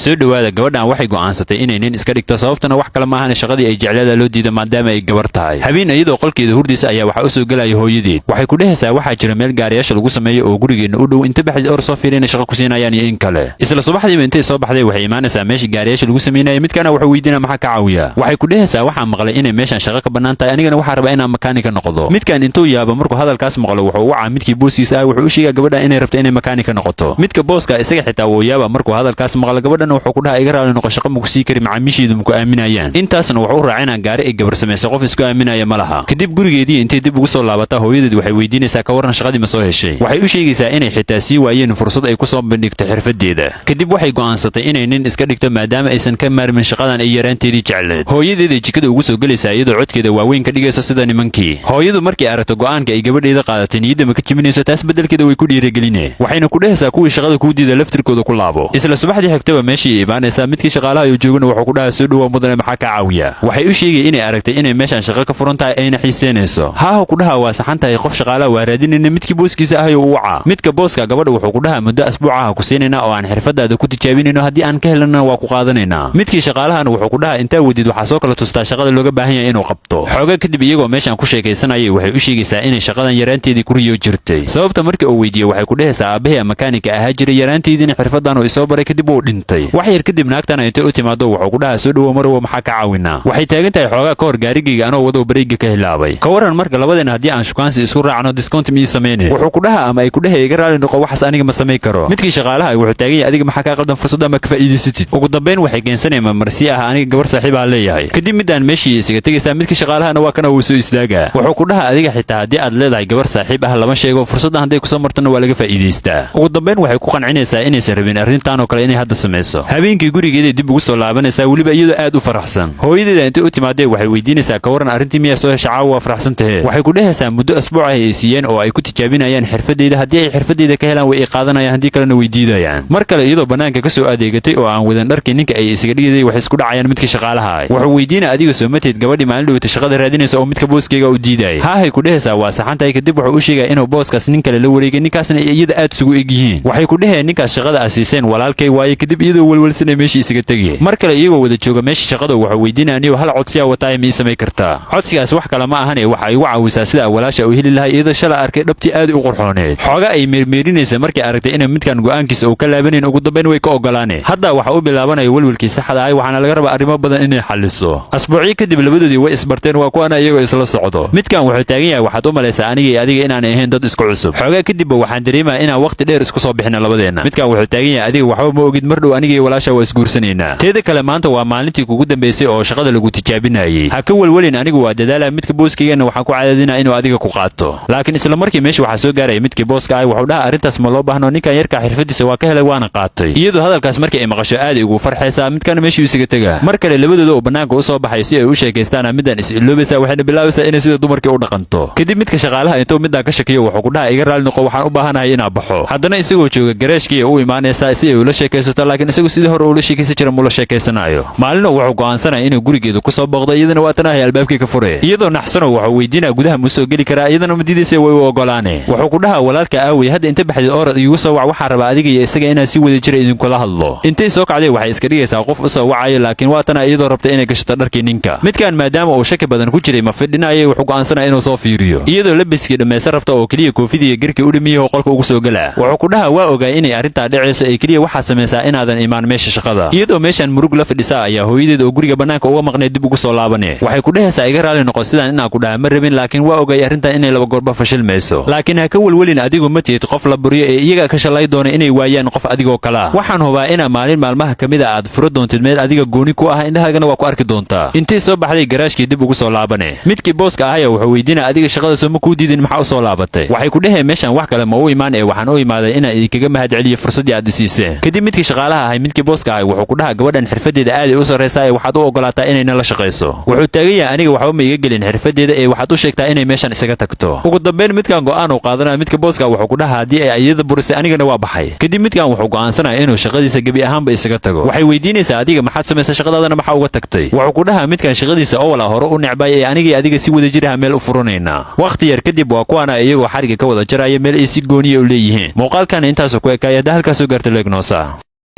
soo dhawaada gabadhan waxay go'aansatay inay nin iska dhigto sababtana wax kale ma ahan shaqadii ay jecleeda loo diiday maadaama ay gabar tahay habeen iyadoo qolkeeda hurdiisa ayaa waxa u soo galay hooyadeed waxay ku dhehaysaa waxa jira meel gaariyaasha lagu sameeyo oo gurigeena u dhow inta baxid or soo fiirina shaqo ku siinayaan iyo in kale isla subaxdiiba intay soo baxday waxay imaanaysaa meeshii gaariyaasha lagu sameeyay midkana wuxuu weydiinaa maxaa ka caawiya waxay ku dhehaysaa waxa maqlay inay meeshan shaqo ka banaan tahay anigana waxa rabaa inaan makaanika noqdo midkan intuu yaabo markuu hadalkaas maqlo wuxuu wacaa midkii boosiisa wuxuu u sheegay gabadhan inay rabto inay makaanika noqoto midka booska isaga xitaa wuu yaaba markuu hadalkaas maqlo gabadhan wuxuu ku dhahay iga raali noqo shaqo ma ku sii kari macaamiisheedu ma ku aaminayaan intaasna wuxuu raacinaa gaari ay gabar sameeyay qof isku aaminaya ma laha kadib gurigeedii intay dib ugu soo laabataa hooyadeed waxay weydiinaysaa ka waran shaqadii ma soo heshay waxay u sheegaysaa inay xitaa sii waayeen fursad ay ku soo bandhigto xirfadeeda kadib waxay go'aansatay inay nin iska dhigto maadaama aysan ka maarmin shaqadan ay yaraanteedii jecleed hooyadeed jikada ugu soo galaysaa iyadoo codkeeda waaweyn ka dhigaysa sida nimankii hooyadu markay aragto go'aanka ay gabadheeda qaadatay niyadda ma ka jibinayso taas bedelkeeda way ku dhiirigelinee waxayna ku dhehaysaa kuwii shaqada kuu diida laftirkooda ku laabo isla subaxdii xigtaba meeshii imaanaysaa midkii shaqaalaha ay joogana wuxuu ku dhahaa soo dhawaa mudane maxaa ka caawiya waxay u sheegay inay aragtay inay meeshan shaqo ka furan tahay ayna xiiseynayso haaho ku dhahaa waa saxan tahay qof shaqaalaha waa raadinayna midkii booskiisa ahayo u waca midka booska gabadha wuxuu ku dhahaa muddo asbuucaha ku siinayna oo aan xirfadaada ku tijaabinayno haddii aan ka helana waa ku qaadanaynaa midkii shaqaalahana wuxuu ku dhahaa intaa wadid waxaa soo kala tustaa shaqada looga baahan yahay inuu qabto xoogaa kadib iyagoo meeshan ku sheekaysanayay waxay u sheegaysaa inay shaqadan yaraanteedii ku riyo jirtay sababta markii uu weydiiyey waxay ku dhehaysaa aabbahay makaanika ahaa jiray yaraanteediina xirfadan uu isoo baray kadib uu dhintay wax yar kadib naagtana intay u timaado wuxuu ku dhahaa soo dhawo marwo maxaa ka caawinaa waxay taagan tahay xoogaa ka hor gaarigayga anoo wado bareega ka hilaabay ka waran marka labadeena haddii aan shukaansi isku raacno discount mii sameeyne wuxuu ku dhahaa ama ay ku dhahay iga raali noqo waxaas aniga ma samayn karo midkii shaqaalaha wuxuu taagan yahay adiga maxaa ka qaldan fursadda ma ka faa'iidaysatid ugu dambeyn waxay keensanayaan marsi ah aniga gabar saaxiib ah leeyahay kadib midaan meeshii isaga tagaysaa midkii shaqaalahana waa kana uu soo istaagaa wuxuu ku dhahaa adiga xitaa haddii aad leedahay gabar saaxiib ah lama sheego fursadda hadday ku soo martana waa laga faa'iidaystaa ugu dambeyn waxay ku qancinaysaa inaysan rabin arrintan oo kale inay hadda samayso habeenkii gurigeeda dib ugu soo laabanaysaa weliba iyadoo aad u faraxsan hooyadeeda intay u timaadee waxay weydiinaysaa ka waran arrintii miyaa soo hesha caawa waa faraxsan tahe waxay ku dhehaysaa muddo asbuuc ah ay siiyeen oo ay ku tijaabinayaan xirfadeeda haddii ay xirfadeeda ka helaan way ay qaadanayaan haddii kalena way diidayaan mar kale iyadoo bannaanka ka soo adeegatay oo aan wadan dharkii ninka ay isaga dhigiday waxay isku dhacayaan midkii shaqaalaha ah wuxuu weydiinaa adiga soo mateed gabadhii maalin dhowta shaqada raadinaysa oo midka booskeyga u diidayay haahay ku dhehaysaa waa saxan tahay kadib wuxuu u sheegaya inuu booskaas nin kale la wareegay ninkaasna iyada aad isugu eg yihiin waxay ku dhehayaan ninkaas shaqada aad siiseen walaalkay waaye kadib iyadoo welwelsanay meeshii isaga tegay mar kale iyagoo wada jooga meeshii shaqada wuxuu weydiinaya anigu hal codsiya wataay ma ii samayn kartaa codsigaas wax kale ma ahane waxa igu caawisaa sida walaasha uu heli lahaa iyada shala arkay dhabtii aad u qurxooneed xooga ay meermeerinaysa markay aragtay inay midkan go'aankiisa uu ka laabanayn ugu dambeyn way ka ogolaaneen hadda waxa uu bilaabanaya welwelkii saxda ah waxaana laga rabaa arrimo badan inay xalliso asbuucii kadib labadoodii way isbarteen waa kuwana iyagoo isla socdo midkan wuxuu taagan yahay waxaad u malaysaa aniga iyo adiga inaan ahayn dad isku cusub xoogaa kadibba waxaan dareemayaa inaan waqti dheer isku soo bixina labadeena midkan wuxuu taagan yahay adiga waxba ma ogid mar dhow aniga iyo walaasha waa isguursanaynaa teeda kale maanta waa maalintii kugu dambaysay oo shaqada lagu tijaabinayay ha ka welwelin anigu waa dadaalaa midka booskeygaana waxaan ku cadaadinaa inuu adiga ku qaato laakiin isla markii meesha waxaa soo gaaraya midkii booska ah wuxuu dhaha arrintaas ma loo baahno ninkan yarka xirfadiisa waa ka helay waana qaatay iyadoo hadalkaas markii ay maqasho aad ugu farxaysaa midkana meeshii isaga tagaa mar kale labadooda oo bannaanka u soo baxay si ay u sheekaystaan midaan is iloobaysaa waxayna bilaabaysaa inay sida dumarkii u dhaqanto kadib midka shaqaalaha intuu midaan ka shakiyo wuxuu ku dhaha iga raali noqo waxaan u baahanahay inaan baxo haddana isagoo jooga gareeshkii u imaanaysaa si ay ula sheekaysato laakiin isagu sidii hore ula sheekaysan jira mula sheekaysanayo maalina wuxuu go'aansanaya inuu gurigeedu ku soo booqdo iyadana waa tanahay albaabkii ka fure iyadoo naxsano wuxuu weydiinaa gudaha mu soo geli karaa iyadana madiidaysa way u ogolaane wuxuu ku dhahaa walaalka aawey hadda inta baxdid orad iigu soo wac waxaan rabaa adiga iyo isaga inaan si wada jira idinkula hadlo intay soo kacday waxay iska dhigaysaa qof u soo wacayo laakiin waa tana iyadoo rabta inay gashato dharkii ninka midkan maadaama uu shaki badan ku jiray ma fidhinayay wuxuu go'aansanaya inuu soo fiiriyo iyadoo labiskii dhammaysan rabta oo keliya koofidii iyo garkii u dhimiyaho qolka ugu soo galaa wuxuu ku dhahaa waa ogaa inay arrintaa dhacayso ee keliya waxaad samaysaa inaadan imaan meesha shaqada iyadoo meeshan murug la fadhisaa ayaa hooyadeed oo guriga bannaanka uga maqnay dib ugu soo laabane waxay ku dhehaysaa iga raali noqo sidaan inaan ku dhaha ma rabin laakiin waa ogay arrintan inay laba goorba fashilmayso laakiin ha ka welwelin adigu ma tihid qof la buryo ee iyaga ka shalay doona inay waayaan qof adigoo kala waxaan hubaa inaa maalin maalmaha ka mid a aad furo doontid meel adiga gooni ku ah indhahaagana waa ku arki doontaa intay soo baxday garaashkii dib ugu soo laabane midkii booska ahaya wuxuu weydiinaa adiga shaqada soo ma kuu diidin maxaa u soo laabatay waxay ku dheheen meeshan wax kale ma u imaan ee waxaan u imaaday inaan idinkaga mahad celiyo fursaddii aad isiiseen kadib midkii shaqaalaha ahay midkii booska ahay wuxuu ku dhahaa gabadhan xirfadeeda aaday u sarraysaa ee waxaad u ogolaataa inayna la shaqayso wuxuu taagan yahay aniga waxba ma iga gelin xirfadeeda ee waxaad u sheegtaa inay meeshan isaga tagto ugu dambeyn midkan go'aan uu qaadanaya midka booska wuxuu ku dhahaa haddii ay iyada burisay anigana waa baxay kadib midkan wuxuu go'aansanaya inuu shaqadiisa gebi ahaanba isaga tago waxay weydiinaysaa adiga maxaad samaysay shaqadaadana maxaa uga tagtay wuxuu ku dhahaa midkan shaqadiisa owala hore u necbay ee anigii adiga si wada jiraha meel u furanaynaa waqti yar kadib waa kuwaana iyagoo xariga ka wada jaraya meel ay si gooniya u leeyihiin muuqaalkan intaasoo ku ekaaya hadda halkaasoo gaarta leegnoosa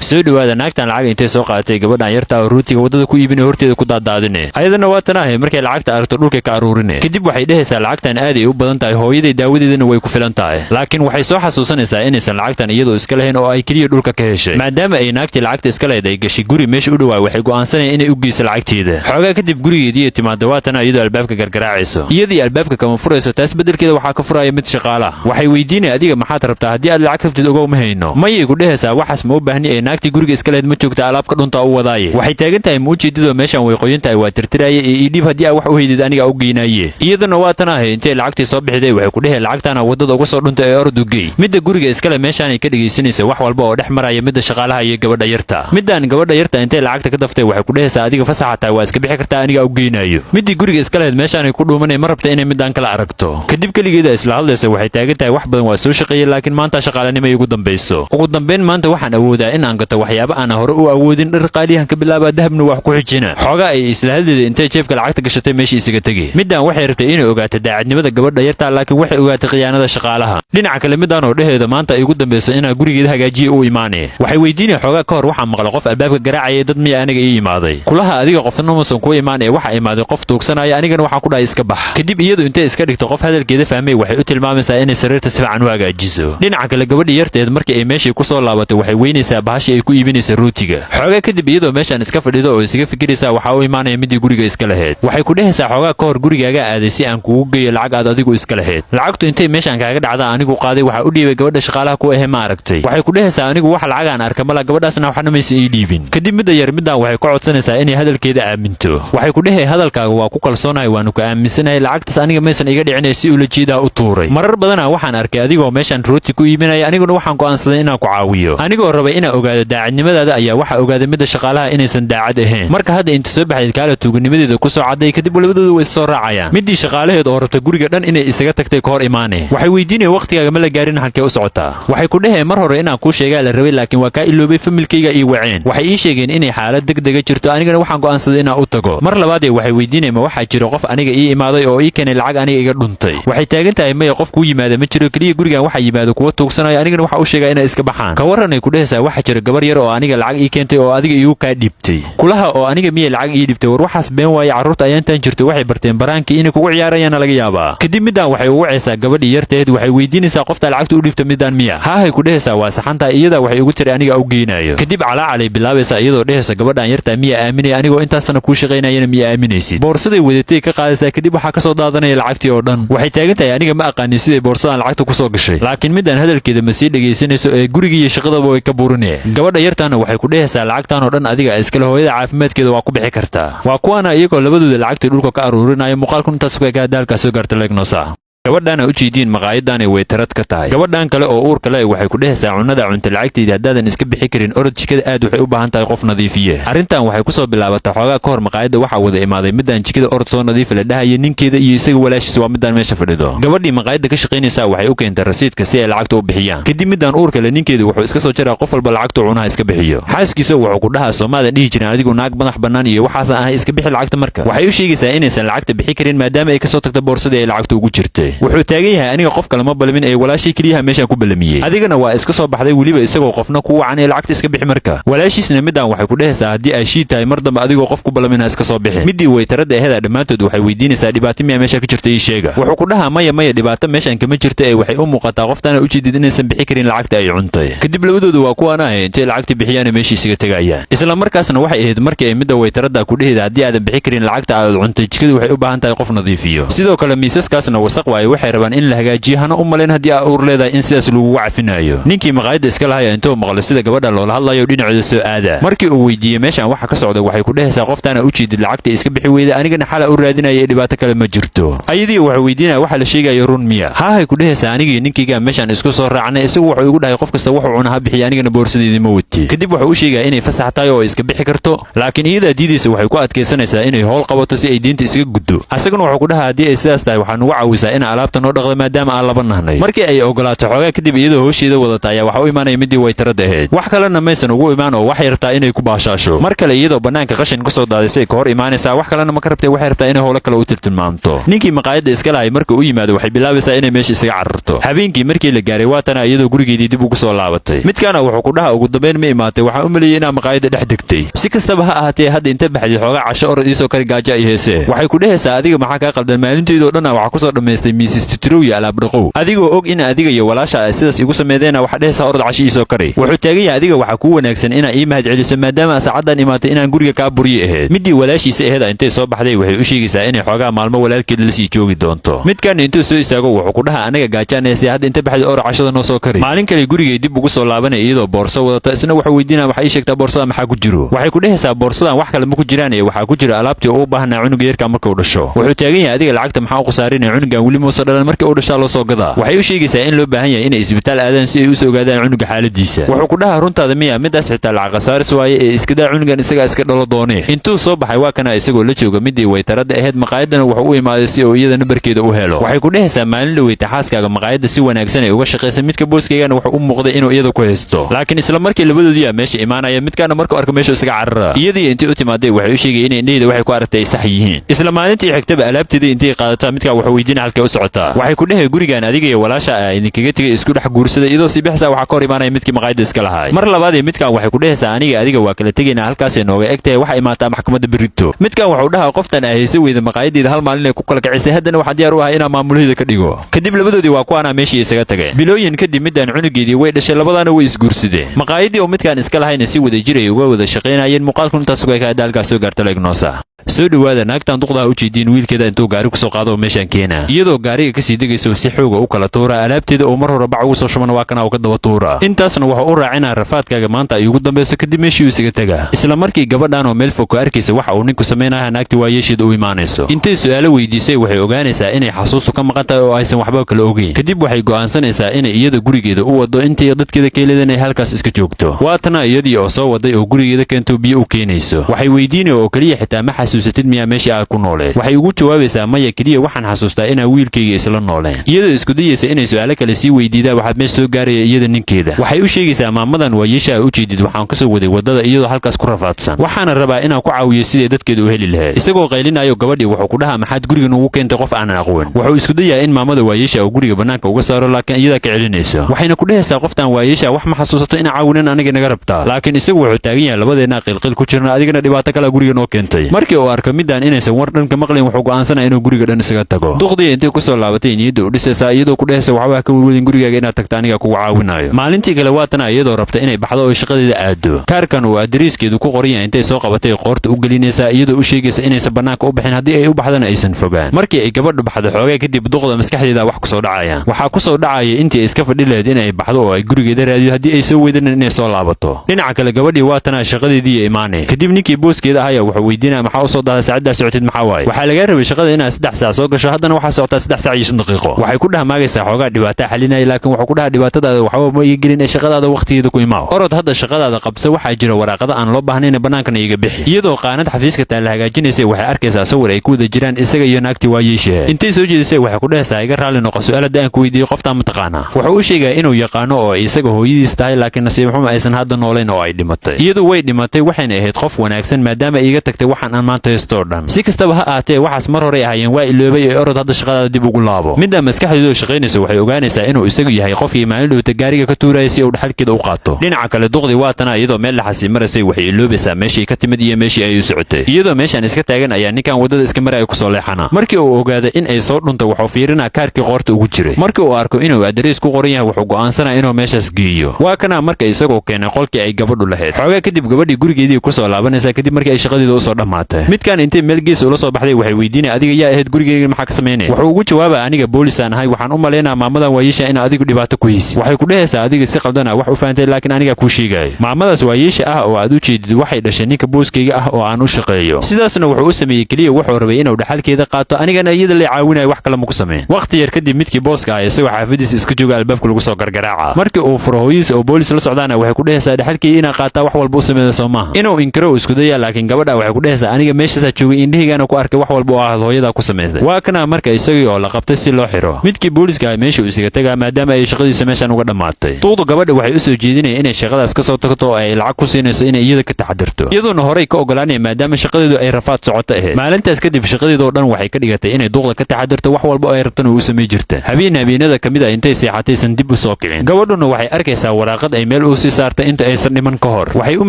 soo dhawaada naagtan lacag intay soo qaadatay gabadhan yarta oo ruutiga wadada ku iibinay horteeda ku daadaadine ayadana waa tanahay markay lacagta aragto dhulka ka aruurine kadib waxay dhehaysaa lacagtan aad ay u badan tahay hooyaday daawadeedana way ku filan tahay laakiin waxay soo xasuusanaysaa inaysan lacagtan iyadoo iska lahayn oo ay kaliya dhulka ka heshay maadaama ay naagtii lacagta iska leedahay gashay guri meesha u dhawaa waxay go'aansanayaan inay u geyso lacagteeda xoogaa kadib gurigeedii timaada waa tana iyadoo albaabka gargaraacayso iyadii albaabka kama furayso taas bedelkeeda waxaa ka furaya mid shaqaala waxay weydiinay adiga maxaad rabtaa haddii aad lacag rabtid ogow ma hayno mayay ku dhehaysaa waxaas ma u baahni ee naagtii guriga iska leed ma joogta alaabka dhunta u wadaaye waxay taagan tahay ma ujeedidoo meeshan way qoyan tahay waa tirtiraaye ee idhiib haddii aa wax u haydid aniga u geynaaye iyadana waa tan ahay intay lacagtii soo bixiday waxay ku dhehe lacagtaana wadada uga soo dhunta ee ordu gey midda guriga iskale meeshaanay ka dhegaysanaysa wax walba oo dhex maraya midda shaqaalaha iyo gabadha yarta midaan gabadha yarta intay lacagta ka daftay waxay ku dhehaysaa adiga fasaxa tahay waa iska bixi kartaa aniga u geynaayo middii guriga iska lehed meeshaanay ku dhuumanay ma rabta inay midaan kala aragto kadib keligeeda isla hadlaysa waxay taagan tahay wax badan waa soo shaqeeyey laakiin maanta shaqaalanimo igu dambayso ugu dambayn maanta waxaan awoodaa in aan gato waxyaaba aan hore u awoodin dhar qaaliyahan ka bilaabaa dahabna wax ku xijina xoogaa ay isla hadleeda intay jeebka lacagta gashatay meesha isaga tegey midaan waxay rabtay inay ogaato daacadnimada gabadha yarta laakiin waxay ogaatay khiyaanada shaqaalaha dhinaca kale midaan oo dheheeda maanta igu dambayso inaa gurigeeda hagaajiye u imaanay waxay weydiinaya xoogaa ka hor waxaan maqlay qof albaabka garaacaya dad miya aniga ii imaaday kulaha adiga qofna musan ku imaan ee waxa imaaday qof tuugsanaya anigana waxaan ku dhahay iska bax kadib iyadu intay iska dhigto qof hadalkeeda fahmay waxay u tilmaamaysaa inay sariirta si fiican u hagaajiso dhinaca kale gabadha yarteed markii ay meeshii ku soo laabatay waxay weynaysaa bahashii ay ku iibinaysa rootiga xoogaa kadib iyadoo meeshan iska fadhido oo isaga fikiraysaa waxaa u imaanaya midii guriga iska lahayd waxay ku dhehaysaa xoogaa ka hor gurigaaga aaday si aan kuugu geeyo lacag aad adigu iska lahayd lacagtu intay meeshan kaaga dhacda anigu qaaday waxaa u dhiibay gabadha shaqaalaha ku ahe ma aragtay waxay ku dhehaysaa anigu wax lacagaan arka mala gabadhaasna waxna maysan ii dhiibin kadib midda yar midaan waxay ka codsanaysaa inay hadalkeeda aaminto waxay ku dhehay hadalkaaga waa ku kalsoonahay waanu ka aaminsanahay lacagtaas aniga maysan iga dhicinay si ula jeedaa u tuuray marar badanaa waxaan arkay adigoo meeshan rooti ku iibinaya aniguna waxaan go'aansaday inaan ku caawiyo anigoo rabay inaan ogaado daacadnimadaada ayaa waxaa ogaaday midda shaqaalaha inaysan daacad ahayn marka hadda inta soo baxayd kaala tuuganimadeeda ku soo cadday kadib labadooda way soo raacayaan middii shaqaalaheed oo rabta guriga dhan inay isaga tagtay ka hor imaane waxay weydiinaya wakhtigaaga ma la gaarin halkee u socotaa waxay ku dheheen mar hore inaan kuu sheegaa la rabay laakiin waa kaa iloobay familkayga ii waceen waxay ii sheegeen inay xaalad degdega jirto anigana waxaan go'aansaday inaan u tago mar labaadee waxay weydiinaya ma waxaa jiro qof aniga ii imaaday oo ii keenay lacag aniga iga dhuntay waxay taagan tahay maya qof kuu yimaada ma jiro keliya gurigan waxaa yimaado kuwa tuugsanayo anigana waxaa u sheegaa inay iska baxaan ka warranay ku dhehaysaa waxaa jira gabar yar oo aniga lacag ii keentay oo adiga iigu kaa dhiibtay kulaha oo aniga miyay lacag ii dhibtay war waxaas been waaye carruurta ayaantan jirto waxay barteen baraankii inay kugu ciyaarayaana laga yaabaa kadib midaan waxay ugu wacaysaa gabadhii yarteed waxay weydiinaysaa qoftaa lacagta u dhibta midaan miya haahay ku dhehaysaa waa saxantaa iyadaa waxay ugu tiri aniga u geynayo kadib calaacalay bilaabaysaa iyadoo dhehaysa gabadhaan yartaa miya aaminaya anigoo intaasna kuu shaqaynayana miya aaminaysid boorsaday wadatay ka qaadaysaa kadib waxaa ka soo daadanaya lacagtii oo dhan waxay taagan tahay aniga ma aqaanin siday boorsadan lacagta ku soo gashay laakiin midaan hadalkeeda ma sii dhegaysanayso ee gurigii iyo shaqadaba way ka burinee gabadha yartaana waxay ku dhehaysaa lacagtan oo dhan adiga iskale hooyada caafimaadkeeda waa ku bixi kartaa waa kuwaana iyagoo labadooda lacagtii dhulka ka aruurinayo muuqaalkun intaas ku ekaa daalkaa soo gaarta leegnosa gabadhaana u jeediin maqaayadaanay weytarad ka tahay gabadhan kale oo uur kale waxay ku dhehaysaa cunnada cunta lacagteedii haddaadan iska bixi karin orod jikada aad waxay u baahan tahay qof nadiifiye arrintan waxay ku soo bilaabatay xoogaa ka hor maqaayadda waxaa wada imaaday midaan jikada orod soo nadiifa la dhahaya ninkeeda iyo isaga walaashiis waa midaan meesha fadhido gabadhii maqaayadda ka shaqaynaysaa waxay u keentay rasiidka si ay lacagta u bixiyaan kadib midaan uur kale ninkeeda wuxuu iska soo jaraa qof walba lacagtu cunaha iska bixiyo xaaskiisa wuxuu ku dhahaa soomaadan dhihi jirin adigu naag madax bannaan iyo waxaasan ahay iska bixi lacagta marka waxay u sheegaysaa inaysan lacagta bixi karin maadaama ay ka soo tagta boorsadii ay lacagta ugu jirtay wuxuu taagan yahay aniga qof kale ma balamin ee walaashii keliyaha meeshaan ku balamiyey adigana waa iska soo baxday weliba isagoo qofna ku wacan ee lacagta iska bixi marka walaashiisna midaan waxay ku dhehaysaa haddii ay shii tahay mar dambe adigoo qof ku balamin ha iska soo bixi middii weytaradda aheeda dhammaantood waxay weydiinaysaa dhibaato miyaa meesha ka jirta ii sheega wuxuu ku dhahaa maya dhibaato meeshaan kama jirta ee waxay u muuqataa qoftaana u jeedid inaysan bixi karin lacagta ay cuntay kadib labadoodu waa kuwaan ahay intay lacagta bixiyaana meeshii isaga tegayaan isla markaasna waxay ahayd markii ay midda weytaradda ku dhehayda haddii aadan bixi karin lacagta aad cuntay jikadu waxay u baahan tahay qof nadiifiyo sidoo kale miisaskaasna wasaq waaye waxay rabaan in la hagaajiyo hana u malayn haddii aa uur leedahay in sidaas lagugu cafinayo ninkii maqaayadda iska lahaya intuu maqlay sida gabadha loola hadlayo dhinaceeda soo aada markii uu weydiiyey meeshaan waxa ka socda waxay ku dhehaysaa qoftaana u jeedid lacagta iska bixi weyda anigana xala u raadinaya ee dhibaato kale ma jirto ayadii waxay weydiinaya waxa la sheegayo run miya haahay ku dhehaysaa anigii ninkayga meeshaan isku soo raacnay isagu wuxuu igu dhahay qof kasta wuxuu cuna ha bixiya anigana boorsadeedii ma wati kadib wuxuu u sheegaya inay fasax tahay oo iska bixi karto laakiin iyadaa diidaysa waxay ku adkaysanaysaa inay howl qabato si ay diinta isaga guddo asaguna wuxuu ku dhahaa haddii ay sidaas tahay waxaa nugu caawisaa in inaa alaabta noo dhaqda maadaama aan laba nahnay. markii ay ogolaato xoogaa kadib iyadoo howsheeda wadata ayaa waxa u imaanaya midii waytarada ahayd. wax kalena maysan ugu imaan oo waxay rabtaa inay ku baashaasho. mar kale iyadoo bannaanka qashin ku soo daadisay ka hor imaanaysaa wax kalena ma ka rabtay waxay rabtaa inay howlo kale u tiltilmaamto. ninkii maqaayadda iska lahay marka u yimaado waxay bilaabaysaa inay meesha isaga cararto. habeenkii markii la gaaray waatana iyadoo gurigeedii dib ugu soo laabatay. midkaana wuxuu ku dhaha ugu dambayn ma imaatay waxaan u maleeyay inaa maqaayadda dhex degtay. si kastaba ha ahaatee hadda inta baxday xoogaa casho orod iisoo kari gaaja ay heesee. waxay ku dhehaysaa adiga maxaa kaa qaldan maalinteedoo dhan waxaa ku soo dhammaystay miisis titrow iyo alaab dhaqow. adigoo og in adiga iyo walaasha ay sidaas igu sameedeena waxaa dhehaysaa orod casho iisoo kari. wuxuu taagan yahay adiga waxaa kuu wanaagsan inaa ii mahad celiso maadaama saacaddan imaatay inaan guriga kaa buryi ahayd. midii walaashiisa aheed intay soo baxday waxay u sheegaysaa inay xoogaa maalmo walaalkeed la sii joogi doonto. midkan intuu soo istaago wuxuu ku dhaha anaga gaajaanaysa hadda inta baxday orod cashada noo soo kari. maalin kale gurigay dib ugu soo laabanay iyadoo boorso wadata isna wuxuu weydiinaa waxa ii sheegtaa boorsada maxaa ku jiro. waxay ku dhehaysaa boorsadan wax kale ma ku jiraan ee waxaa ku jira alaabtii uu u baahnaa cunuga yarka marka uu dhasho. wuxuu taagan yahay adiga lacagta maxaa u khasaarinaya cunugan weli muusa dhalan markii uu dhashaa loo soo gadaa. waxay u sheegaysaa in loo baahan yahay inay isbitaal aadaan si ay u soo ogaadaan cunuga xaaladiisa. wuxuu ku dhaha runtaada miya midaas xitaa lacag khasaaris waaye ee iskadaa cunugan isagaa iska dhalo doonee. intuu soo baxay waa kana isagoo la jooga midii waytarada ahayd maqaayaddana wuxuu u imaaday si uu iyada nambarkeeda u helo. waxay ku dhehaysaa maalin dhaweyta xaaskaaga maqaayadda si wanaagsan ay uga shaqaysa midka booskaygana wuxuu u muuqday inuu iyada ku haysto. laakiin isla markii labadoodiiyaa meesha imaanaya midkaana markuu arko meesha isaga carara. iyadii intii u timaaday waxay u sheegay inay indhaheyda waxay ku aragtay ay sax yihiin. isla maalintii xigtaba alaabteedii intay qaadataa midkaa wuxuu weydiina halkay u socotaa. waxay ku dhahay gurigaan adiga iyo walaasha ah idinkaga tegay isku dhex guursada iyadoo sii bixisa waxaa ka hor imaanaya midkii maqaayadda iska lahaay. mar labaadii midkan waxay ku dhehaysaa aniga adiga waa kala tegaynaa halkaasay nooga eg tahay waxa imaataa maxkamadda berrito. midkan wuxuu dhahaa qoftan ay haysa weyda maqaayaddeeda hal maalin ay ku kala kicisay haddana waxaa diyaar u ah inaa maamulaheeda ka dhigo. kadib labadoodii waa kuwaanaa meeshii isaga tagay. bilooyin kadib midaan cunugeedii way dhashay labadaana way isguursadeen. maqaayaddii oo midkaan iska lahayna si wada jir ay uga wada shaqaynayeen muuqaalku intaas uga ekaada halkaas soo gaarta leegnoosa. soo dhawaada naagtan duqdaha u jeediin wiilkeeda intuu gaari ku soo qaado oo meeshaan keena. iyadoo gaariga kasii degaysa si xooga u kala tuura alaabteeda oo mar hore bac ugu soo shubana waa kana uu ka daba tuura. intaasna waxa uu raacinaa rafaadkaaga maanta ay ugu dambayso kadib meeshii uu isaga taga. isla markii gabadhan oo meel fog ka arkaysa waxa uu ninku sameynaya naagti waa yeesheeda u imaanayso. intay su'aalo weydiisay waxay ogaanaysaa inay xasuustu ka maqan tahay oo aysan waxba kala ogeyn. kadib waxay go'aansanaysaa inay iyada gurigeeda u wado intii dadkeeda keeleedan ay halkaas iska joogto. waatana iyadii oo soo waday oo gurigeeda keento biyo u keenayso. waxay weydiinay oo kaliya xitaa ma xasuusatid miyaa meeshii aad ku nooleed. waxay ugu jawaabaysaa maya keliya waxaan xasuustaa inaa wiilkayga isla nooleen. iyadoo isku dayaysa inay su'aalo kale sii weydiidaan waxaad meesha soo gaaraya iyada ninkeeda. waxay u sheegaysaa maamadan waa yeesha aa u jeedid waxaan ka soo waday waddada iyadoo halkaas ku rafaadsan. waxaana rabaa inaan ku caawiyo siday dadkeeda u heli lahayd. isagoo qaylinayo gabadhii wuxuu ku dhahaa maxaad gurigan ugu keentay qof aanan aqoon. wuxuu isku dayaa in maamada waa yeesha uu guriga bannaanka uga saaro laakiin iyadaa ka celinayso. waxayna ku dhehaysaa qoftan waa yeesha wax ma xasuusato inaa caawinan aniga naga rabtaa. laakiin isagu wuxuu taagan yahay labadeennaa qilqil ku jirna adigana dhibaato kale guriga noo keentay. markii uu arko midaan inaysan war dhanka maqlin wuxuu go'aansanaa inuu guriga dhan isaga tago. duqdii intay ku soo laabatay niyadda u dhisaysaa iyadoo ku dhehaysa waxbaa ka welwelin gurigaaga inaad tagta aniga kugu caawinayo. maalintii kale waatana iyadoo rabta inay baxdo oo shaqadeeda aado. kaarkan uu adariiskeedu ku qoran yahay intay soo qabatay qoorta u gelinaysaa iyadoo u sheegaysa inaysan bannaanka u bixin haddii ay u baxdana aysan fogaan. markii ay gabadhu baxdo xoogay kadib duqda maskaxdeeda wax ku soo dhacaya. waxaa ku soo dhacaya intii ay iska fadhi lahayd inay baxdo oo ay gurigeeda raadiyo haddii ay soo weydanan inay soo laabato. dhinaca kale gabadhii waatana shaqadeedii imaanay. kadib ninkii booskeeda ahaya wuxuu weydiinaya maxaa u soo daaday saacaddaa socotid maxaa waaye. waxaa laga rabay shaqada inaad 3 saac soo gasho haddana waxaa socotaa 3 saac iyo 5 daqiiqo. waxay ku dhahmaagaysaa xoogaa dhibaato xalinaya laakiin wuxuu ku dhaha dhibaatadaada waxba ma iga gelin ee shaqadaada waqtigeeda ku imaaw. orod hadda shaqadaada qabsa waxaa jira waraaqada aan loo baahnayn bannaankana iga bixi. iyadoo qaanad xafiiska taan la hagaajinaysay waxay arkaysaa sawir ay ku wada jiraan isaga iyo naagtii waa yeeshe. intay soo jeedisay waxay ku dhahaysaa iga raalli noqo su'aalada aan ku weydiiyey qoftaan mataqaanaa. wuxuu u sheegaya inuu yaqaano oo isaga hooyadiis tahay laakiin nasiib xumo aysan hadda noolayn oo ay dhimatay. iyadu way dhimatay waxayna ahayd qof wanaagsan maadaama iga tagtay waxaan aan maanta haysto dhan. si kastaba ha ahaatee waxaas mar hore ahaayeen waa iloobay ee orod hadda shaqadaada dib ugu laabo. midda maskaxdeedu shaqaynaysa waxay ogaanaysaa inuu isagu yahay qofkii maalin dhowta gaariga ka tuurayay si uu dhaxalkeeda u qaato. dhinaca kale duqdii waatana iyadoo meel laxasi marasay waxay iloobaysaa meeshii ka timid iyo meeshii ay u socotay. iyadoo meeshaan iska taagan ayaa ninkan waddada iska maraya ku soo leexana. markii uu ogaaday in ay soo dhuntay wuxuu fiirinaa kaarkii qoorta ugu jiray. markii uu arko inuu adrees ku qoran yahay wuxuu go'aansanaa inuu meeshaas geeyo. waa kana marka isagoo keenay qolkii ay gabadhu lahayd. xoogaa kadib gabadhii gurigeedii ku soo laabanaysaa kadib markii ay shaqadeeda u soo dhammaatay. midkan intay meel gees ula soo baxday waxay weydiinay adiga yaa ahayd gurigeyga maxaa ka samaynay. wuxuu ugu jawaabaa aniga boolisaan ahay waxaan u malaynaa maamadan waa yeesha in adigu dhibaato ku haysid. waxay ku dhehaysaa adiga si qaldana wax u fahamtay laakiin aniga kuu sheegay. maamadaas waa yeesha ah oo aad u jeedid waxay dhashay ninka booskeyga ah oo aan u shaqeeyo. sidaasna wuxuu u sameeyey keliya wuxuu rabay inuu dhaxalkeeda qaato anigana iyada la caawinayo wax kale ma ku sameyn. waqti yar kadib midkii booska ah isagoo xaafadiisa iska jooga albaabka lagu soo gargaraaca. markii uu furo hooyadiis oo boolis la socdaana waxay ku dhehaysaa dhaxalkii inaa qaataa wax walba u sameeyo Soomaa. inuu inkiro isku daya laakiin gabadha waxay ku dhehaysaa aniga meeshaas joogay indhihigaana ku arkay wax walba oo ah hooyada ku sameysay waa kana marka isagii oo la qabtay si loo xiro midkii booliska meesha uu isaga tagaa maadaama ay shaqadiisa meeshan uga dhamaatay duudu gabadha waxay u soo jeedinayeen inay shaqadaas ka soo tagto oo ay lacag ku siinayso inay iyada ka taxadirto iyadoona horey ka ogolaanay maadaama shaqadeedu ay rafaad socoto ahayd maalintaas kadib shaqadeedu dhan waxay ka dhigatay inay duuqda ka taxadirto wax walba oo ay rabtana u sameey jirta habeenada kamid ah intay seexataysan dib u soo kicin gabadhuna waxay arkaysaa waraaqad ay meel u sii saartay inta aysan dhiman ka hor waxay u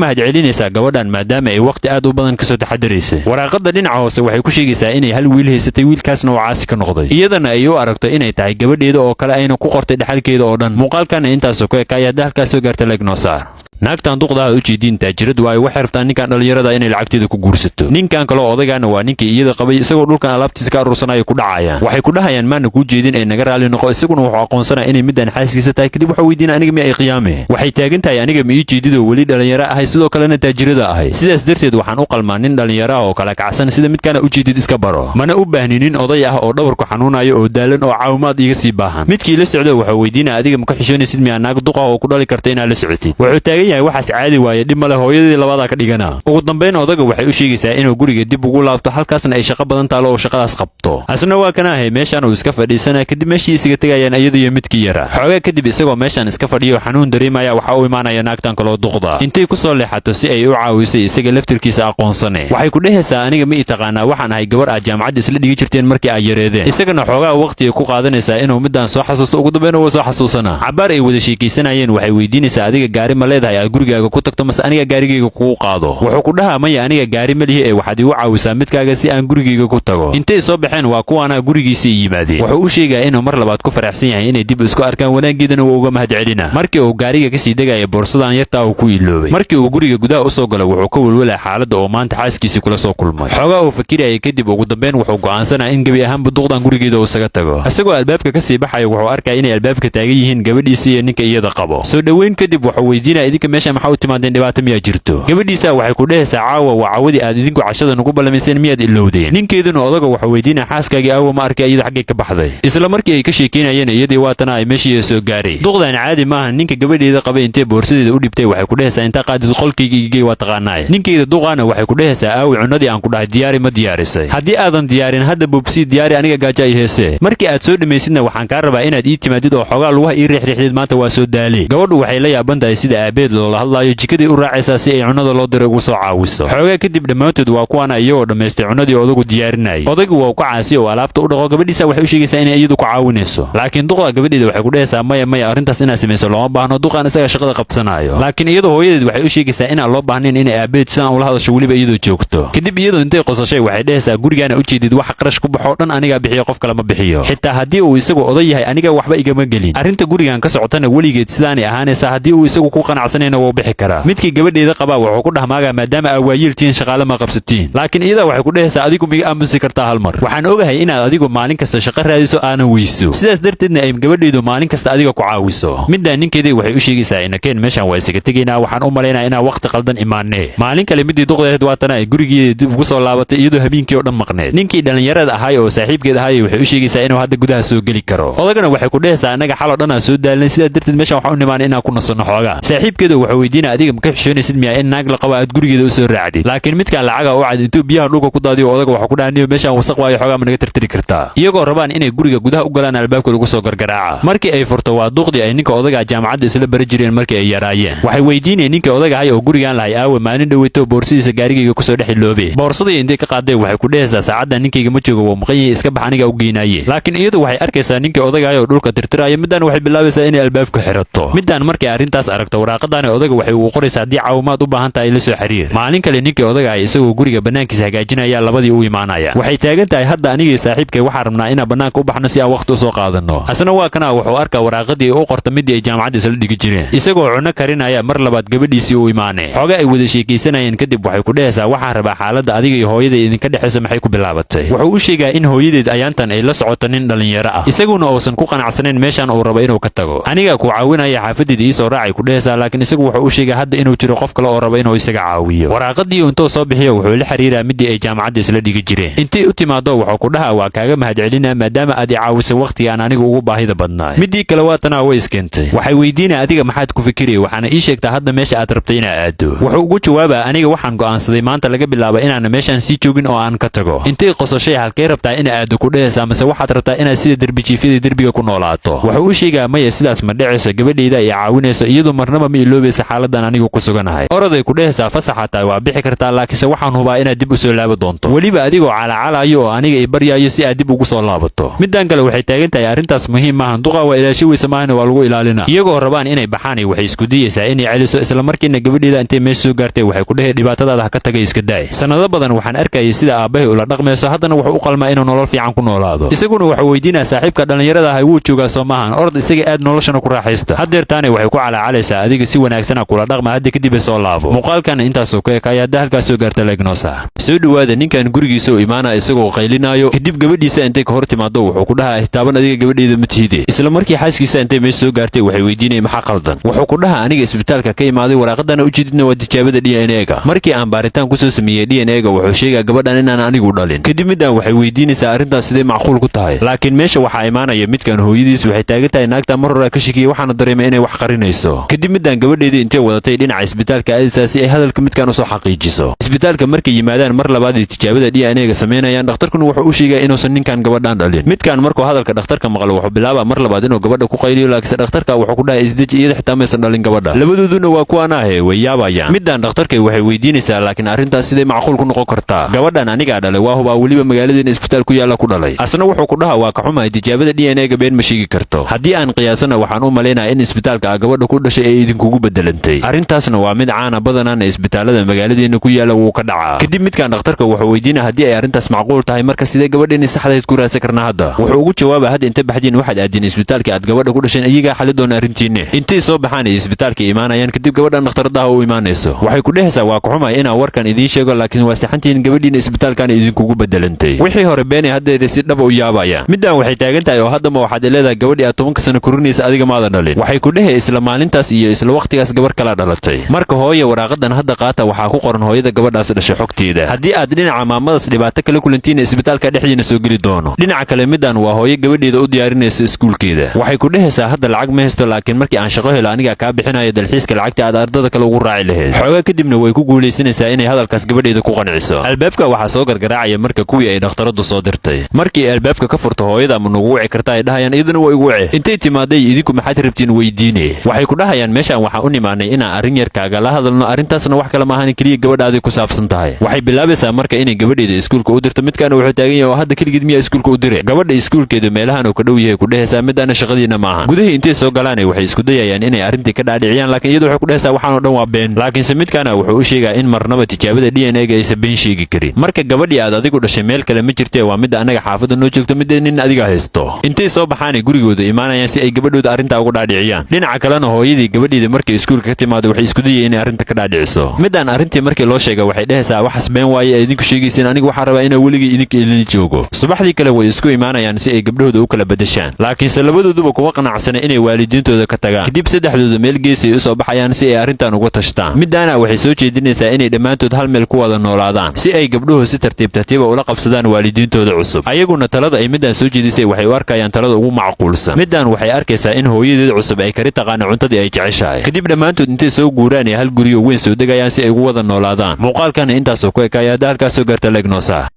mahadcelinaysaa gabadhan maadaama ay waqti aad u badan ka soo taxadiraysay waraaqada dhinaca hoose waxay ku sheegaysaa inay hal wiil haysatay wiilkaasna uu caasi ka noqday iyadana ay u aragto inay tahay gabadheeda oo kale ayna ku qortay dhaxalkeeda oo dhan muuqaalkana intaas ku ekaaya halkaas soo gaartay like noo saar naagtan duqdaha u jeedin taajiradu ay wax xirtaan ninkan dhalinyarada inay lacagteeda ku guursato ninkan kale odaygaana waa ninkii iyada qabay isagoo dhulkan alaabtiisa ka aruursanaya ku dhacayaan waxay ku dhahayaan maana ku jeedin ay naga raali noqo isaguna wuxuu aqoonsanaa inay midaan xaaskiisa tahay kadib waxa weydiina aniga mi ay qiyaame waxay taagan tahay aniga mi ii jeedido weli dhalinyaro ahay sidoo kalena taajirada ahay sidaas darteed waxaan u qalmaa nin dhalinyaro ah oo kala kacsan sida midkana u jeedid iska baro mana u baahni nin oday ah oo dhabarku xanuunayo oo daalan oo caawimaad iga sii baahan midkii la socdo waxa weydiina adiga ma ka xishoonaysid miyaa naag duqa oo ku dhali karta inaad la socotid wuxuu taagan yahay waxaas caadi dhib male hooyadii labada ka dhigana ugu dambeyn odaga waxay u sheegaysaa inuu guriga dib ugu laabto halkaasna ay shaqo badan taalo oo shaqadaas qabto asna waa kana ahay meeshan uu iska fadhiisanaa kadib meeshii isaga tagayaan iyada iyo midkii yara xoogaa kadib isagoo meeshan iska fadhiyo xanuun dareemaya waxa uu imaanaya naagtan kaloo duqda intay ku soo leexato si ay u caawisay isaga laftirkiisa aqoonsane waxay ku dhehaysaa aniga ma ii taqaanaa waxaan ahay gabar aad jaamacadda isla dhigi jirteen markii ay yareedeen isagana xoogaa waqti ku qaadanaysaa inuu midaan soo xasuusto ugu dambeyn uu soo xasuusana cabaar ay wada sheekaysanayeen waxay weydiinaysaa adiga gaari ma leedahay aad gurigaaga ku tagto mase aniga gaarigayga kugu qaado wuxuu ku dhahaa maya aniga gaari ma lihi ee waxaad igu caawisaa midkaaga si aan gurigayga ku tago intay soo baxeen waa kuwaana gurigiisii yimaadeen wuxuu u sheegaa inuu mar labaad ku faraxsan yahay inay dib isku arkaan wanaaggeedana uu uga mahadcelina markii uu gaariga kasii degaya boorsadan yartaa uu ku iloobay markii uu guriga gudaha u soo galay wuxuu ka welwelay xaaladda oo maanta xaaskiisii kula soo kulmay xoogaa uu fakirayay kadib ugu dambeyn wuxuu go'aansanaa in gebi ahaanba duqdan gurigeeda uu isaga tago isagoo albaabka kasii baxaya wuxuu arkaya inay albaabka taagan yihiin gabadhiisa iyo ninka iyada qabo soo dhoweyn kadib wuxuu weydiinaya idinka meesha maxaa u timaadeen dhibaato miyaa jirto gabadhiisa waxay ku dhehaysaa caawa waa cawadii aad idinku cashada nugu ballamayseen miyaad ilowdeen ninkeeduna odaga wuxuu weydiinaya xaaskaagii aawa ma arkay iyada xaggay ka baxday isla markii ay ka sheekeynayeen iyadii waatana ay meeshii soo gaaray duqdan caadi maaha ninka gabadheeda qabay intee boorsadeeda u dhibtay waxay ku dhehaysaa inta qaadid qolkayga igey waa taqaanaay ninkeeda duqaana waxay ku dhehaysaa aawi cunadii aan ku dhahay diyaari ma diyaarisay haddii aadan diyaarin hadda bobsii diyaari aniga gaaja ay heese markii aad soo dhamaysidna waxaan kaa rabaa inaad ii timaadid oo xoogaa lugaha ii riixriixdid maanta waa soo daale gabadhu waxay la yaaban tahay sida aabeed loola hadlaayo jikadii u raacaysaa si ay cunada loo diray ugu soo caawiso xoogaa kadib dhammaantood waa kuwaana iyagoo dhammaystay cunadii odagu diyaarinayay odaygu waa ku caasi oo alaabta u dhaqo gabadhiisa waxay u sheegaysaa inay iyadu ku caawinayso laakiin duqa gabadheeda waxay ku dhehaysaa maya arrintaas inaad samayso looma baahno duqaan isaga shaqada qabsanaayo laakiin iyadoo hooyadeed waxay u sheegaysaa inaan loo baahnayn inay aabeed sidaan ula hadasho weliba iyadoo joogto kadib iyadoo intay qosashay waxay dhehaysaa gurigaana u jeedid waxa qarash ku baxoo dhan anigaa bixiyo qof kale ma bixiyo xitaa haddii uu isagu oday yahay aniga waxba igama gelin arrinta gurigan ka socotana weligeed sidaanay ahaanaysaa haddii uu isagu ku qanacsanayna wuu bixi karaa midkii gabadheeda qabaa wuxuu ku dhahmaagaa maadaama aa waayeeltiin shaqaale ma qabsatiin laakiin iyada waxay ku dhehaysaa adigu miga aamusi kartaa hal mar waxaan ogahay inaad adigu maalin kasta shaqo raadiso aanan weyso sidaas darteedna ay gabadheedu maalin kasta adiga ku caawiso midaan ninkeedii waxay u sheegaysaa inakeen meeshan waa isaga tegaynaa waxaan u malaynaa inaan waqti qaldan imaanee maalin kale midii duqdeed waatana ay gurigeeda dib ugu soo laabatay iyadoo habeenkii oo dhan maqneed ninkii dhalinyarada ahay oo saaxiibkeed ahay waxay u sheegaysaa inuu hadda gudaha soo geli karo odagana waxay ku dhehaysaa annaga xaloo dhan aan soo daalinay sidaas darteed meeshan waxaan u nimaanay inaan ku nasanno xoogaa saaxiibkeeda wuxuu weydiinaya adiga ma ka xishoonaysid miyaa in naag la qabo aad gurigeeda u soo raacdid laakiin midkaan lacaga u cad intuu biyaha dhulka ku daadiyo odaga waxaa ku dhahaniyo meeshaan wasaq waayo xoogaa ma naga tirtiri kartaa iyagoo rabaan inay guriga gudaha u galaan albaabka lagu soo gargaraaca markii ay furto waa duqdii ay ninka odaga jaamacadda isla bari jireen markii ay yaraayeen waxay weydiinayeen ninka odaga ahay oo gurigaan lahay aawe maalin dhaweyto boorsidiisa gaarigayga kusoo dhex iloobe boorsadii intay ka qaaday waxay ku dhehaysaa saacadda ninkayga ma joogo waa maqan yahay iska bax aniga u geenaaye laakiin iyadu waxay arkaysaa ninka odaga ahay oo dhulka tirtiraya midaan waxay bilaabaysaa inay albaabka xirato midaan markay arrintaas aragto waraaqadani odaga waxay ugu qoraysaa haddii caawimaad u baahan tahay la soo xiriir maalin kale ninkii odaga ahay isagoo guriga banaankiisa hagaajinaya labadii u imaanaya waxay taagan tahay hadda anigii saaxiibkay waxaan rabnaa inaan banaanka u baxno si aan waqti u soo qaadano asna waa kana wuxuu arkaa waraaqadii u qorta midii ay jaamacadda isla dhigi jireen isagoo cunno karinaya mar labaad gabadhiisii u imaanay xoogaa ay wada sheekaysanayeen kadib waxay ku dhehaysaa waxaan rabaa xaaladda adiga iyo hooyada idinka dhexaysa maxay ku bilaabatay wuxuu u sheegaa in hooyadeed ayaantan ay la socoto nin dhalinyaro ah isaguna uusan ku qanacsanayn meeshan uu rabo inuu ka tago aniga ku caawinaya xaafadeeda ii soo raacay ku dhehaysaa laakiin isagu wuxuu u sheegay hadda inuu jiro qof kale oo raba inuu isaga caawiyo. waraaqadii intuu soo bixiyo wuxuu la xiriiraa midii ay jaamacadda isla dhigi jireen. intii u timaado wuxuu ku dhahaa waa kaaga mahadcelinaa maadaama aad i caawisay waqtiga aan anigu ugu baahida badnaay. midii kale waatana way iskeentay. waxay weydiinaa adiga maxaad ku fikirayay waxaana ii sheegtaa hadda meesha aad rabtay inaad aado. wuxuu ugu jawaabaa aniga waxaan go'aansaday maanta laga bilaabo inaan meeshaan sii joogin oo aan ka tago. intay qososhay halkay rabtaa in aado ku dhehaysaa mise waxaad rabtaa inaad sida derbijiifyada derbiga ku noolaato. wuxuu u sheegaa maya sidaas ma dhacayso gabadhayda ay caawinayso iyadoo marnaba ma iloobaysa xaaladan anigu ku suganahay. oroday ku dhehaysaa fasaxa tahay waa bixi kartaa laakiinse waxaan hubaa inaad dib u soo laabo doonto weliba adigoo calacalayo oo aniga i baryaayo si aad dib ugu soo laabato. midaan kale waxay taagan tahay arrintaas muhiim maahan duqa waa ilaasho weysa maahane waa lagu ilaalina. iyagoo rabaan inay baxaan waxay isku dayaysaa inay celiso isla markiina gabadheeda intay meesha soo gaartay waxay ku dhehay dhibaatadaada ha ka tagay iska daay. sanado badan waxaan arkayay sida aabbahay ula dhaqmayso haddana wuxuu u qalmaa inuu nolol fiican ku noolaado. isaguna wuxuu weydiinaa saaxiibka dhallinyarada ah wuu joogaa soo maahan orod isaga aad noloshana ku raaxaysta. haddeertaane waxay ku calaacalaysaa adiga si wanaagsana kula dhaqma hadda kadib soo laabo. muuqaalkan intaasoo ka ekaaya hadda halkaas soo gaarta leegnosa. soo dhawaada ninkan gurigiisa u imaanaa isagoo qaylinaayo kadib gabadhiisa intay ka hor timaado wuxuu ku dhahaa taaban adiga gabadheeda ma tihide. isla markii xaaskiisa intay meesha soo gaartay waxay weydiinayeen maxaa qaldan. wuxuu ku dhahaa aniga isbitaalka ka imaaday waraaqadana u jeedidna waa tijaabada DNA-ga. markii aan baaritaan ku soo sameeyey DNA-ga wuxuu sheegaa gabadhan inaan anigu dhalin. kadib midaan waxay weydiinaysaa arrintaas sidee macquul ku tahay. laakiin meesha waxaa imaanaya midkan hooyadiis waxay taagan tahay naagta mar hore ka shakiyay waxaana dareemay inay wax qarinayso. kadib midaan gabadheedii intay wadatay dhinaca isbitaalka aadaysaa si ay hadalka midkan u soo xaqiijiso. isbitaalka markay yimaadaan mar labaad ay tijaabada DNA-ga sameynayaan dhakhtarkuna wuxuu u sheegaa inuusan ninkan gabadhan dhalin. midkan markuu hadalka dhakhtarka maqlo wuxuu bilaabaa mar labaad inuu gabadha ku qayliyo laakiinse dhakhtarka wuxuu ku dhahay isdeji iyada xitaa maysan dhalin gabadha. labadooduna waa kuwaan ahe way yaabayaan. midaan dhakhtarkay waxay weydiinaysaa laakiin arrintaas sidee macquul ku noqon kartaa. gabadhan anigaa dhalay waa hubaa weliba magaaladeena isbitaal ku yaalla ku dhalay. asna wuxuu ku dhahaa waa ka xumahay tijaabada DNA-ga been ma sheegi karto. haddii aan qiyaasana waxaan u malaynayaa in isbitaalka gabadha ku dhashay ay idinkugu bedelantay. arrintaasna waa mid caana badanaan isbitaalada magaaladeena ku yaalla wuu ka dhacaa. kadib midkan dhakhtarka wuxuu weydiinaa haddii ay arrintaas macquul tahay marka sidee gabadheeni saxdayd ku raadsan karnaa hadda. wuxuu ugu jawaabaa hadda inta baxdiin waxaad aadeen isbitaalka aad gabadha ku dhasheen iyagaa xali doona arrintiinne. intay soo baxaan ay isbitaalka imaanayaan kadib gabadhan dhakhtaradaha u imaanayso. waxay ku dhehaysaa waa ka xumahay inaan warkan idiin sheego laakiin waa saxantiin gabadhiina isbitaalkan idinkugu bedelantay. wixii hore beenay haddeeda si dhaba u yaabaya. midaan waxay taagan tahay oo haddama waxaad leedahay gabadhii aad 10 sano korinaysa adiga maadan dhalin. waxay ku dhehay isla maalintaas iyo isla waqtigaas gabar kala dhalatay. marka hooye waraaqadan hadda qaata waxaa ku qoran hooyada gabadhaas dhashay xogteeda. haddii aad dhinaca maamadaas dhibaato kala kulantiin isbitaalka dhexdiina soo geli doono. dhinaca kale midaan waa hooyo gabadheeda u diyaarinaysa iskuulkeeda. waxay ku dhehaysaa hadda lacag ma haysto laakiin markii aan shaqo helo aniga kaa bixinayo dalxiiska lacagta aad ardada kale ugu raaci lahayd. xoogaa kadibna way ku guulaysanaysaa inay hadalkaas gabadheeda ku qanciso. albaabka waxaa soo gargaraacaya marka kuwii ay dhakhtaradu soo dirtay. markii albaabka ka furto hooyada ma nagu wici kartaa ay dhahayaan idina waa igu wici. intay timaaday idinku maxaad rabtiin weydiine. waxay ku dhahayaan meeshaan waxaan u nimaanay inaan arrin yar kaaga la hadalno arrintaasna wax kale maahan keliya gabadhaadii ku saabsan tahay. waxay bilaabaysaa marka inay gabadheeda iskuulka u dirto midkaana wuxuu taagan yahay oo hadda keligeed miyaa iskuulka u dire. gabadha iskuulkeedu meelahan uu ka dhow yahay ku dhehaysaa midaana shaqadiina maahan. gudahii intay soo galaanay waxay isku dayayaan inay arrintii ka dhaadhiciyaan laakiin iyadu waxay ku dhehaysaa waxaan oo dhan waa been. laakiinse midkaana wuxuu u sheegaa in marnaba tijaabada DNA-ga aysan been sheegi karin. marka gabadhii aad adigu dhashay meel kale ma jirtee waa midda anaga xaafadda noo joogto midda nin adiga haysto. intay soo baxaanay gurigooda imaanayaan si ay gabadhooda arrintaa uga dhaadhiciyaan. dhinaca kalena hooyadii gabadheeda markay iskuulka ka timaado waxay isku dayayeen inay arrinta ka dhaadhiciso. midaan arrintii markii loo sheegay waxay dhehaysaa waxas been waaye ay idinku sheegaysiin anigu waxaan rabaa inaan weligii idinka ilin joogo. subaxdii kale way isku imaanayaan si ay gabdhahooda u kala bedeshaan. laakiinse labadooduba kuma qanacsana inay waalidiintooda ka tagaan. kadib saddexdooda meel geesay u soo baxayaan si ay arrintan uga tashtaan. midaana waxay soo jeedinaysaa inay dhammaantood hal meel ku wada noolaadaan si ay gabdhuhu si tartiib tartiiba ula qabsadaan waalidiintooda cusub. ayaguna talada ay midaan soo jeedisay waxay u arkayaan talada ugu macquulsan. midaan waxay arkaysaa in hooyadeed cusub ay kari taqaana cuntadii ay jeceshahay. kadib dhammaantood intay soo guuraan ee hal guriyo weyn soo degayaan si ay ugu wada noolaadaan. muuqaalkana intaasoo ku ekaaya hadda halkaas soo gaarta leegnosa.